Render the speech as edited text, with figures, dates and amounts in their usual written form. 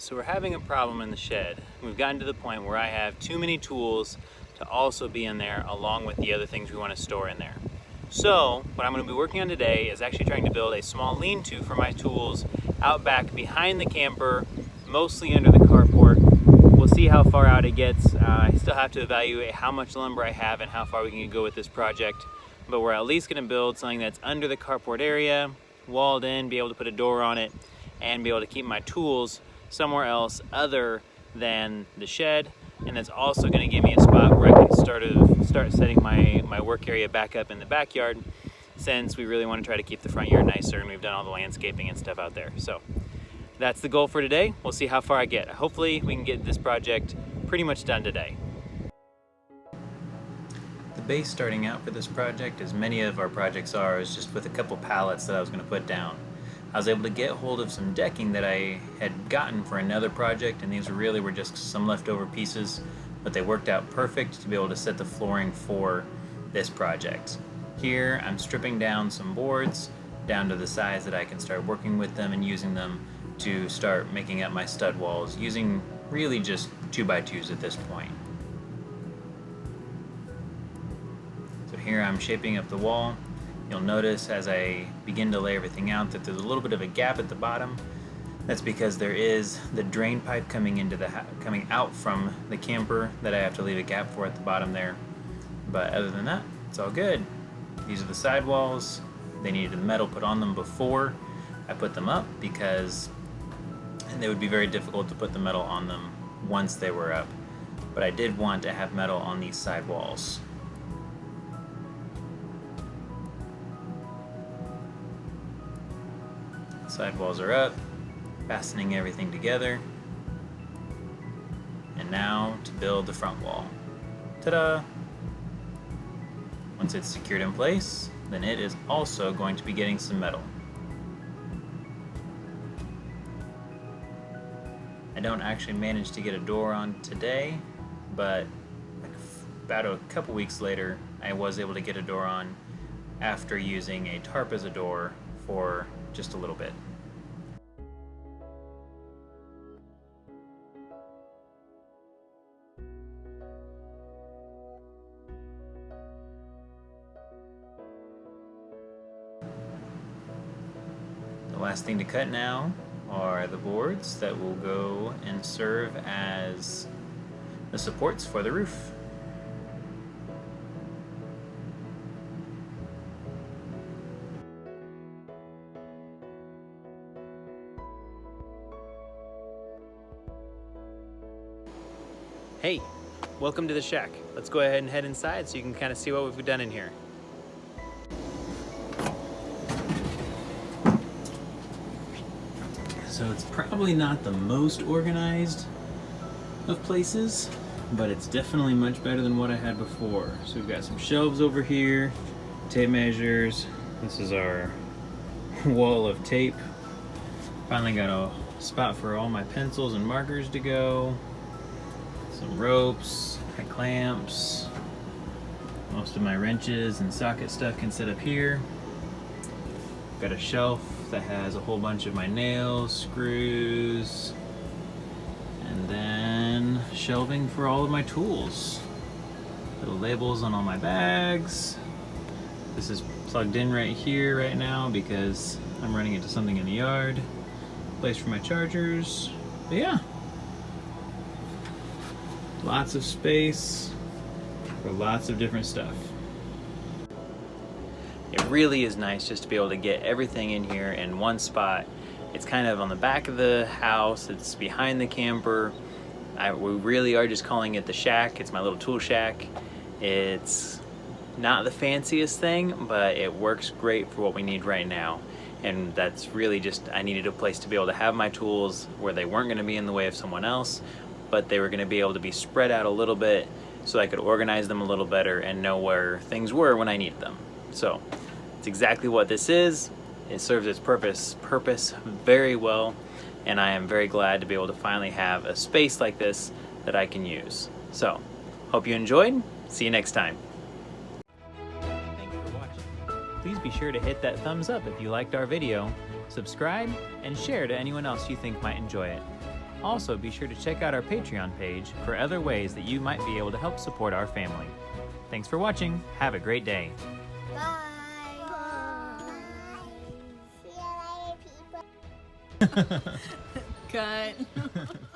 So we're having a problem in the shed. We've gotten to the point where I have too many tools to also be in there along with the other things we want to store in there. So what I'm going to be working on today is actually trying to build a small lean-to for my tools out back behind the camper, mostly under the carport. We'll see how far out it gets. I still have to evaluate how much lumber I have and how far we can go with this project, but we're at least going to build something that's under the carport area, walled in, be able to put a door on it, and be able to keep my tools somewhere else other than the shed. And that's also going to give me a spot where I can start setting my work area back up in the backyard, since we really want to try to keep the front yard nicer and we've done all the landscaping and stuff out there. So that's the goal for today. We'll see how far I get. Hopefully we can get this project pretty much done today. The base starting out for this project, as many of our projects are, is just with a couple pallets that I was going to put down. I was able to get hold of some decking that I had gotten for another project, and these really were just some leftover pieces, but they worked out perfect to be able to set the flooring for this project. Here I'm stripping down some boards down to the size that I can start working with them and using them to start making up my stud walls, using really just 2x2s at this point. So here I'm shaping up the wall. You'll notice as I begin to lay everything out that there's a little bit of a gap at the bottom. That's because there is the drain pipe coming out from the camper that I have to leave a gap for at the bottom there. But other than that, it's all good. These are the sidewalls. They needed metal put on them before I put them up, because they would be very difficult to put the metal on them once they were up. But I did want to have metal on these sidewalls. Sidewalls are up, fastening everything together. And now to build the front wall. Ta-da! Once it's secured in place, then it is also going to be getting some metal. I don't actually manage to get a door on today, but about a couple weeks later, I was able to get a door on after using a tarp as a door for just a little bit. The last thing to cut now are the boards that will go and serve as the supports for the roof. Hey, welcome to the shack. Let's go ahead and head inside so you can kind of see what we've done in here. So it's probably not the most organized of places, but it's definitely much better than what I had before. So we've got some shelves over here, tape measures. This is our wall of tape. Finally got a spot for all my pencils and markers to go. Some ropes, my clamps. Most of my wrenches and socket stuff can sit up here. Got a shelf that has a whole bunch of my nails, screws, and then shelving for all of my tools. Little labels on all my bags. This is plugged in right here right now because I'm running into something in the yard. Place for my chargers. But yeah, lots of space for lots of different stuff. It really is nice just to be able to get everything in here in one spot. It's kind of on the back of the house, it's behind the camper. We really are just calling it the shack. It's my little tool shack. It's not the fanciest thing, but it works great for what we need right now. And that's really just, I needed a place to be able to have my tools where they weren't gonna be in the way of someone else, but they were gonna be able to be spread out a little bit so I could organize them a little better and know where things were when I needed them. So it's exactly what this is. It serves its purpose very well, and I am very glad to be able to finally have a space like this that I can use. So, hope you enjoyed. See you next time. Thanks for watching. Please be sure to hit that thumbs up if you liked our video, subscribe, and share to anyone else you think might enjoy it. Also, be sure to check out our Patreon page for other ways that you might be able to help support our family. Thanks for watching. Have a great day. Bye. Bye. See you later, people. Cut.